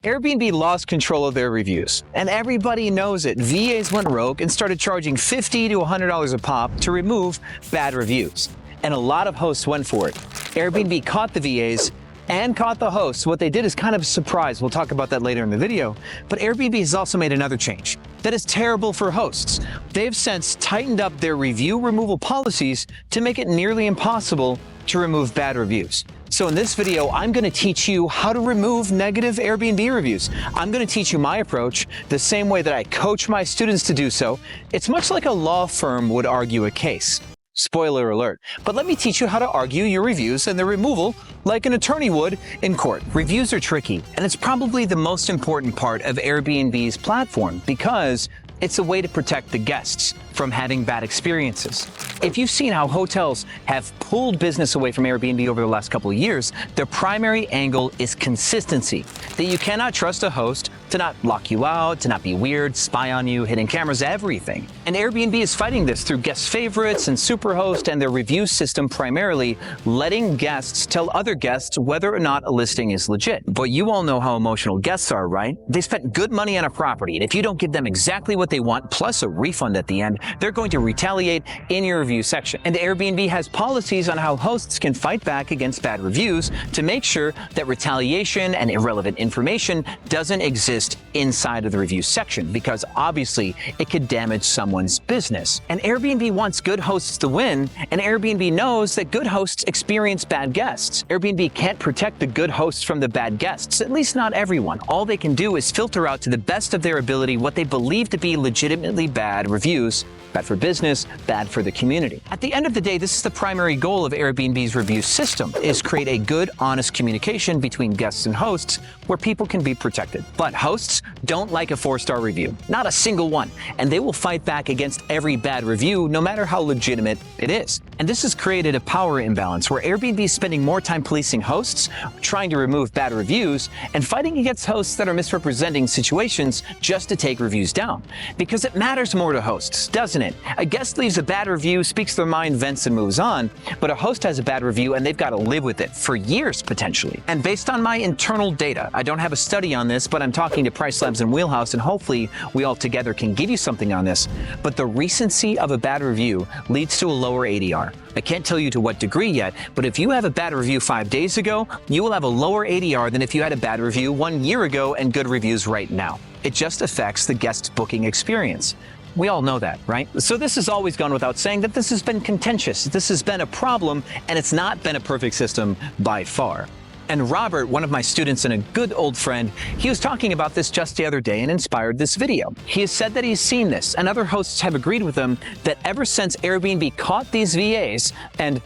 Airbnb lost control of their reviews, and everybody knows it. VAs went rogue and started charging $50 to $100 a pop to remove bad reviews. And a lot of hosts went for it. Airbnb caught the VAs and caught the hosts. What they did is kind of a surprise. We'll talk about that later in the video. But Airbnb has also made another change that is terrible for hosts. They've since tightened up their review removal policies to make it nearly impossible to remove bad reviews. So in this video, I'm going to teach you how to remove negative Airbnb reviews. I'm going to teach you my approach the same way that I coach my students to do so. It's much like a law firm would argue a case. Spoiler alert. But let me teach you how to argue your reviews and their removal like an attorney would in court. Reviews are tricky, and it's probably the most important part of Airbnb's platform because it's a way to protect the guests from having bad experiences. If you've seen how hotels have pulled business away from Airbnb over the last couple of years, their primary angle is consistency. That you cannot trust a host to not lock you out, to not be weird, spy on you, hidden cameras, everything. And Airbnb is fighting this through guest favorites and Superhost and their review system, primarily letting guests tell other guests whether or not a listing is legit. But you all know how emotional guests are, right? They spent good money on a property, and if you don't give them exactly what they want, plus a refund at the end, they're going to retaliate in your review section. And Airbnb has policies on how hosts can fight back against bad reviews to make sure that retaliation and irrelevant information doesn't exist inside of the review section, because obviously it could damage someone's business. And Airbnb wants good hosts to win, and Airbnb knows that good hosts experience bad guests. Airbnb can't protect the good hosts from the bad guests, at least not everyone. All they can do is filter out to the best of their ability what they believe to be legitimately bad reviews. Bad for business, bad for the community. At the end of the day, this is the primary goal of Airbnb's review system, is create a good, honest communication between guests and hosts where people can be protected. But hosts don't like a 4-star review, not a single one, and they will fight back against every bad review, no matter how legitimate it is. And this has created a power imbalance where Airbnb is spending more time policing hosts, trying to remove bad reviews, and fighting against hosts that are misrepresenting situations just to take reviews down. Because it matters more to hosts, doesn't it? A guest leaves a bad review, speaks their mind, vents, and moves on, but a host has a bad review and they've got to live with it for years, potentially. And based on my internal data, I don't have a study on this, but I'm talking to Price Labs and Wheelhouse, and hopefully we all together can give you something on this, but the recency of a bad review leads to a lower ADR. I can't tell you to what degree yet, but if you have a bad review 5 days ago, you will have a lower ADR than if you had a bad review 1 year ago and good reviews right now. It just affects the guest's booking experience. We all know that, right? So this has always gone without saying that this has been contentious. This has been a problem, and it's not been a perfect system by far. And Robert, one of my students and a good old friend, he was talking about this just the other day and inspired this video. He has said that he's seen this, and other hosts have agreed with him that ever since Airbnb caught these VAs and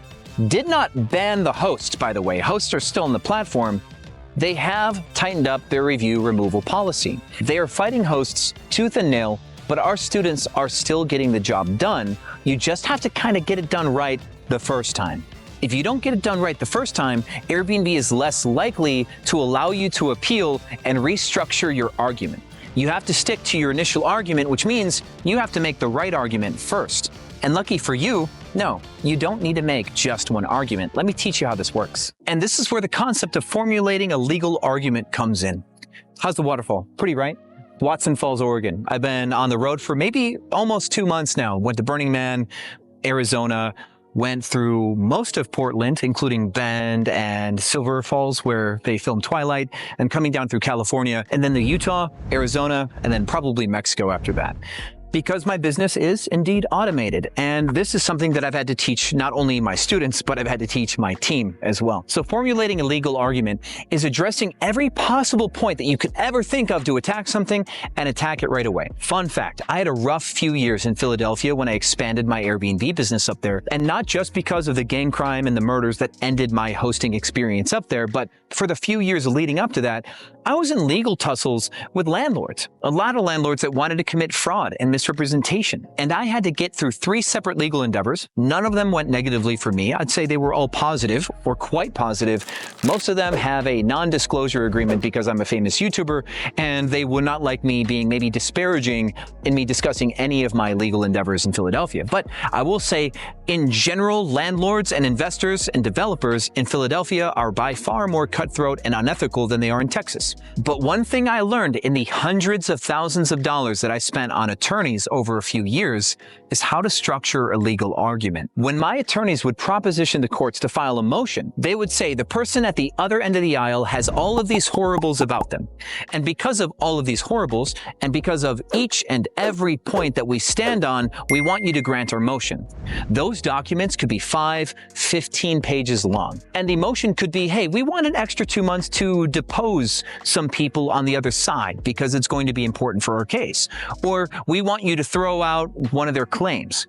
did not ban the host, by the way, hosts are still on the platform, they have tightened up their review removal policy. They are fighting hosts tooth and nail, but our students are still getting the job done. You just have to kind of get it done right the first time. If you don't get it done right the first time, Airbnb is less likely to allow you to appeal and restructure your argument. You have to stick to your initial argument, which means you have to make the right argument first. And lucky for you, no, you don't need to make just one argument. Let me teach you how this works. And this is where the concept of formulating a legal argument comes in. How's the waterfall? Pretty, right? Watson Falls, Oregon. I've been on the road for maybe almost 2 months now. Went to Burning Man, Arizona, went through most of Portland, including Bend and Silver Falls, where they filmed Twilight, and coming down through California, and then the Utah, Arizona, and then probably Mexico after that. Because my business is indeed automated. And this is something that I've had to teach not only my students, but I've had to teach my team as well. So formulating a legal argument is addressing every possible point that you could ever think of to attack something and attack it right away. Fun fact, I had a rough few years in Philadelphia when I expanded my Airbnb business up there. And not just because of the gang crime and the murders that ended my hosting experience up there, but for the few years leading up to that, I was in legal tussles with landlords. A lot of landlords that wanted to commit fraud and misrepresentation. And I had to get through 3 separate legal endeavors. None of them went negatively for me. I'd say they were all positive or quite positive. Most of them have a non-disclosure agreement because I'm a famous YouTuber, and they would not like me being maybe disparaging in me discussing any of my legal endeavors in Philadelphia. But I will say, in general, landlords and investors and developers in Philadelphia are by far more cutthroat and unethical than they are in Texas. reviews. But one thing I learned in the hundreds of thousands of dollars that I spent on attorneys over a few years is how to structure a legal argument. When my attorneys would proposition the courts to file a motion, they would say the person at the other end of the aisle has all of these horribles about them. And because of all of these horribles, and because of each and every point that we stand on, we want you to grant our motion. Those documents could be 5, 15 pages long. And the motion could be, hey, we want an extra 2 months to depose some people on the other side because it's going to be important for our case. Or we want you to throw out one of their claims.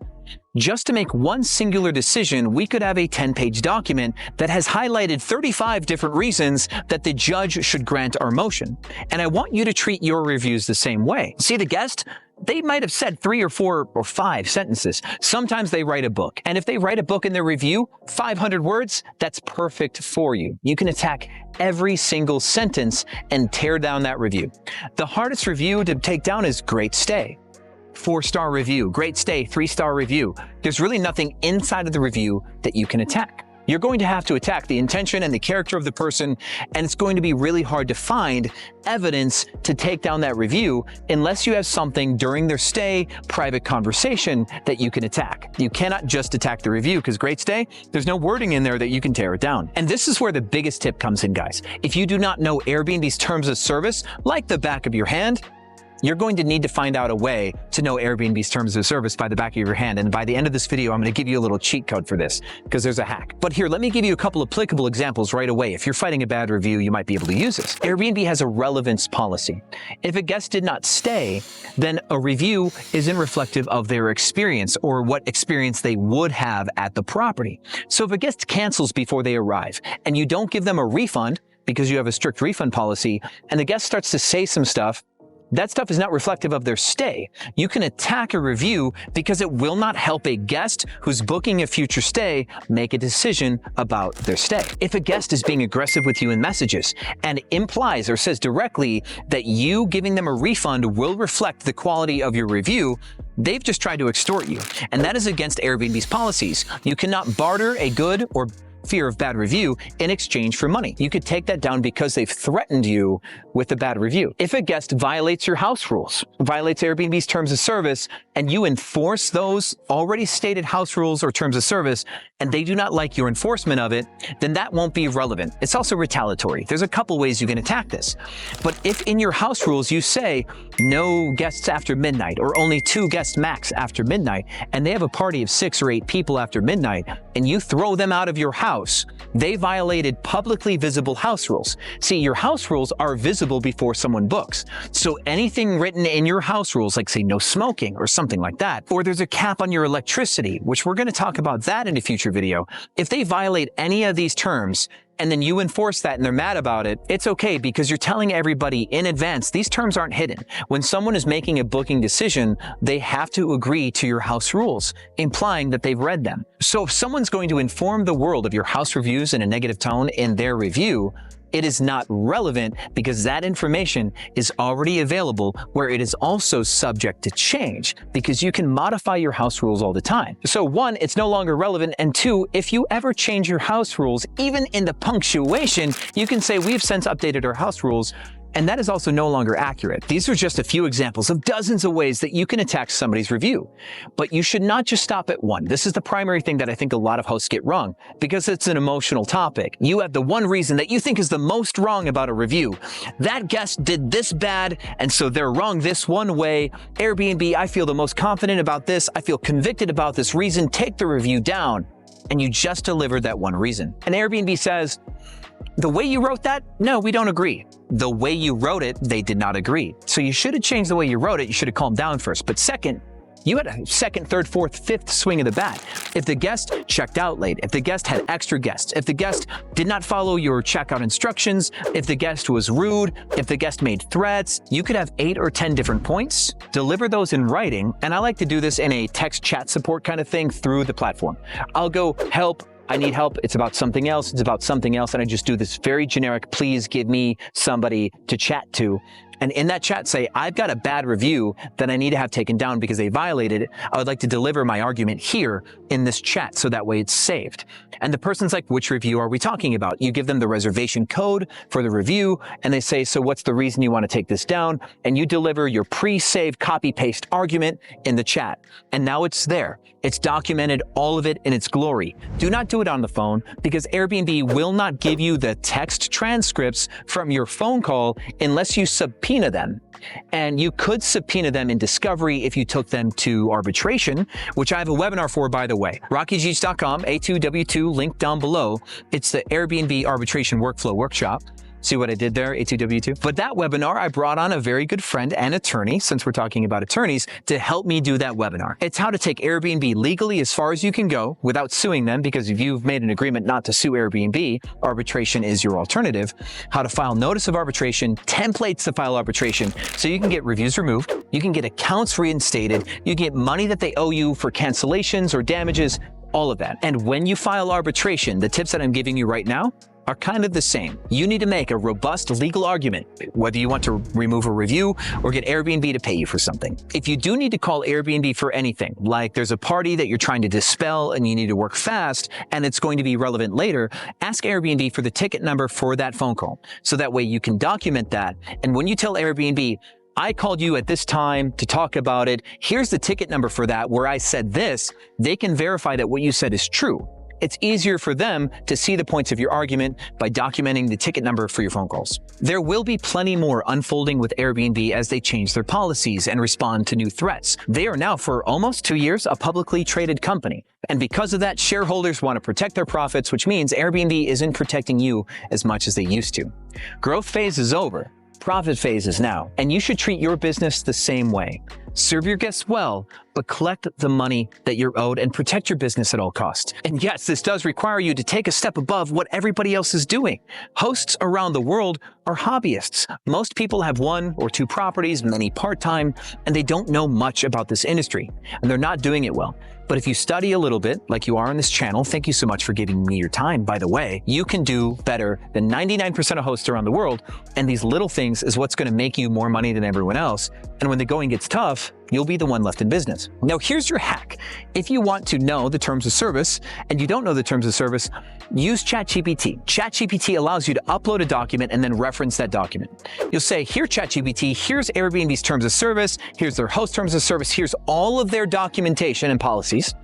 Just to make one singular decision, we could have a 10-page document that has highlighted 35 different reasons that the judge should grant our motion. And I want you to treat your reviews the same way. See the guest? They might have said 3 or 4 or 5 sentences. Sometimes they write a book. And if they write a book in their review, 500 words, that's perfect for you. You can attack every single sentence and tear down that review. The hardest review to take down is great stay. 4-star review, great stay, 3-star review. There's really nothing inside of the review that you can attack. You're going to have to attack the intention and the character of the person, and it's going to be really hard to find evidence to take down that review unless you have something during their stay, private conversation that you can attack. You cannot just attack the review because great stay, there's no wording in there that you can tear it down. And this is where the biggest tip comes in, guys. If you do not know Airbnb's terms of service like the back of your hand, you're going to need to find out a way to know Airbnb's terms of service by the back of your hand. And by the end of this video, I'm going to give you a little cheat code for this because there's a hack. But here, let me give you a couple of applicable examples right away. If you're fighting a bad review, you might be able to use this. Airbnb has a relevance policy. If a guest did not stay, then a review isn't reflective of their experience or what experience they would have at the property. So if a guest cancels before they arrive and you don't give them a refund because you have a strict refund policy, and the guest starts to say some stuff, that stuff is not reflective of their stay. You can attack a review because it will not help a guest who's booking a future stay make a decision about their stay. If a guest is being aggressive with you in messages and implies or says directly that you giving them a refund will reflect the quality of your review, they've just tried to extort you. And that is against Airbnb's policies. You cannot barter a good or fear of bad review in exchange for money. You could take that down because they've threatened you with a bad review. If a guest violates your house rules, violates Airbnb's terms of service, and you enforce those already stated house rules or terms of service, and they do not like your enforcement of it, then that won't be relevant. It's also retaliatory. There's a couple ways you can attack this. But if in your house rules you say no guests after midnight or only 2 guests max after midnight, and they have a party of 6 or 8 people after midnight, and you throw them out of your house, they violated publicly visible house rules. See, your house rules are visible before someone books. So anything written in your house rules, like say no smoking or something like that, or there's a cap on your electricity, which we're going to talk about that in a future video. If they violate any of these terms, and then you enforce that and they're mad about it, it's okay because you're telling everybody in advance, these terms aren't hidden. When someone is making a booking decision, they have to agree to your house rules, implying that they've read them. So if someone's going to inform the world of your house reviews in a negative tone in their review, it is not relevant because that information is already available where it is also subject to change because you can modify your house rules all the time. So 1, it's no longer relevant, and 2, if you ever change your house rules, even in the punctuation, you can say we've since updated our house rules, and that is also no longer accurate. These are just a few examples of dozens of ways that you can attack somebody's review. But you should not just stop at one. This is the primary thing that I think a lot of hosts get wrong because it's an emotional topic. You have the one reason that you think is the most wrong about a review. That guest did this bad, and so they're wrong this one way. Airbnb, I feel the most confident about this. I feel convicted about this reason. Take the review down. And you just delivered that one reason. And Airbnb says, the way you wrote that? No, we don't agree. The way you wrote it, they did not agree. So you should have changed the way you wrote it. You should have calmed down first. But second, you had a second, third, fourth, fifth swing of the bat. If the guest checked out late, if the guest had extra guests, if the guest did not follow your checkout instructions, if the guest was rude, if the guest made threats, you could have 8 or 10 different points, deliver those in writing, and I like to do this in a text chat support kind of thing through the platform. I'll go help I need help. It's about something else. It's about something else. And I just do this very generic, please give me somebody to chat to. And in that chat say, I've got a bad review that I need to have taken down because they violated it. I would like to deliver my argument here in this chat so that way it's saved. And the person's like, which review are we talking about? You give them the reservation code for the review and they say, so what's the reason you want to take this down? And you deliver your pre-saved copy-paste argument in the chat. And now it's there. It's documented, all of it in its glory. Do not do it on the phone because Airbnb will not give you the text transcripts from your phone call unless you subpoena them. And you could subpoena them in discovery if you took them to arbitration, which I have a webinar for, by the way. RockyGeach.com, A2W2, link down below. It's the Airbnb arbitration workflow workshop. See what I did there, A2W2? But that webinar, I brought on a very good friend and attorney, since we're talking about attorneys, to help me do that webinar. It's how to take Airbnb legally as far as you can go without suing them, because if you've made an agreement not to sue Airbnb, arbitration is your alternative. How to file notice of arbitration, templates to file arbitration, so you can get reviews removed, you can get accounts reinstated, you get money that they owe you for cancellations or damages, all of that. And when you file arbitration, the tips that I'm giving you right now are kind of the same. You need to make a robust legal argument, whether you want to remove a review or get Airbnb to pay you for something. If you do need to call Airbnb for anything, like there's a party that you're trying to dispel and you need to work fast and it's going to be relevant later, ask Airbnb for the ticket number for that phone call. So that way you can document that. And when you tell Airbnb, I called you at this time to talk about it, here's the ticket number for that where I said this, they can verify that what you said is true. It's easier for them to see the points of your argument by documenting the ticket number for your phone calls. There will be plenty more unfolding with Airbnb as they change their policies and respond to new threats. They are now, for almost 2 years, a publicly traded company. And because of that, shareholders want to protect their profits, which means Airbnb isn't protecting you as much as they used to. Growth phase is over. Profit phase is now, and you should treat your business the same way. Serve your guests well, but collect the money that you're owed and protect your business at all costs. And yes, this does require you to take a step above what everybody else is doing. Hosts around the world are hobbyists. Most people have 1 or 2 properties, many part-time, and they don't know much about this industry, and they're not doing it well. But if you study a little bit, like you are on this channel, thank you so much for giving me your time, by the way, you can do better than 99% of hosts around the world. And these little things is what's going to make you more money than everyone else. And when the going gets tough, you'll be the one left in business. Now, here's your hack. If you want to know the terms of service and you don't know the terms of service, use ChatGPT. ChatGPT allows you to upload a document and then reference that document. You'll say, here, ChatGPT, here's Airbnb's terms of service, here's their host terms of service, here's all of their documentation and policies.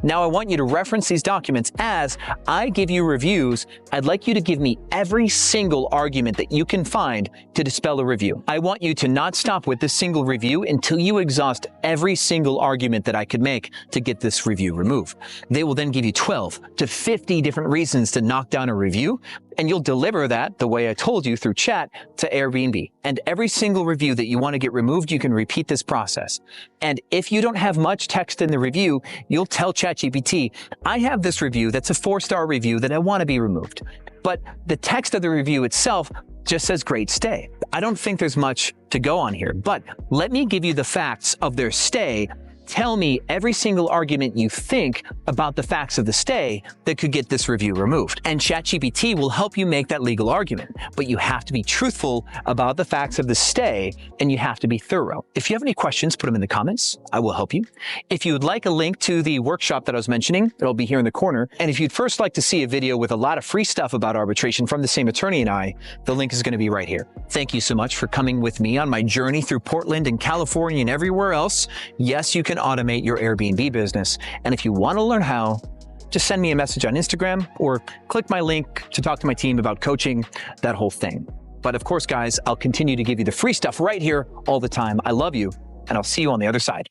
Now I want you to reference these documents as I give you reviews. I'd like you to give me every single argument that you can find to dispel a review. I want you to not stop with this single review until you exhaust every single argument that I could make to get this review removed. They will then give you 12 to 50 different reasons to knock down a review, and you'll deliver that the way I told you through chat to Airbnb. And every single review that you want to get removed, you can repeat this process. And if you don't have much text in the review, you'll tell ChatGPT, I have this review that's a 4-star review that I want to be removed. But the text of the review itself just says great stay. I don't think there's much to go on here, but let me give you the facts of their stay. Tell me every single argument you think about the facts of the stay that could get this review removed. And ChatGPT will help you make that legal argument, but you have to be truthful about the facts of the stay and you have to be thorough. If you have any questions, put them in the comments. I will help you. If you would like a link to the workshop that I was mentioning, it'll be here in the corner. And if you'd first like to see a video with a lot of free stuff about arbitration from the same attorney and I, the link is going to be right here. Thank you so much for coming with me on my journey through Portland and California and everywhere else. Yes, you can automate your Airbnb business. And if you want to learn how, just send me a message on Instagram or click my link to talk to my team about coaching, that whole thing. But of course, guys, I'll continue to give you the free stuff right here all the time. I love you, and I'll see you on the other side.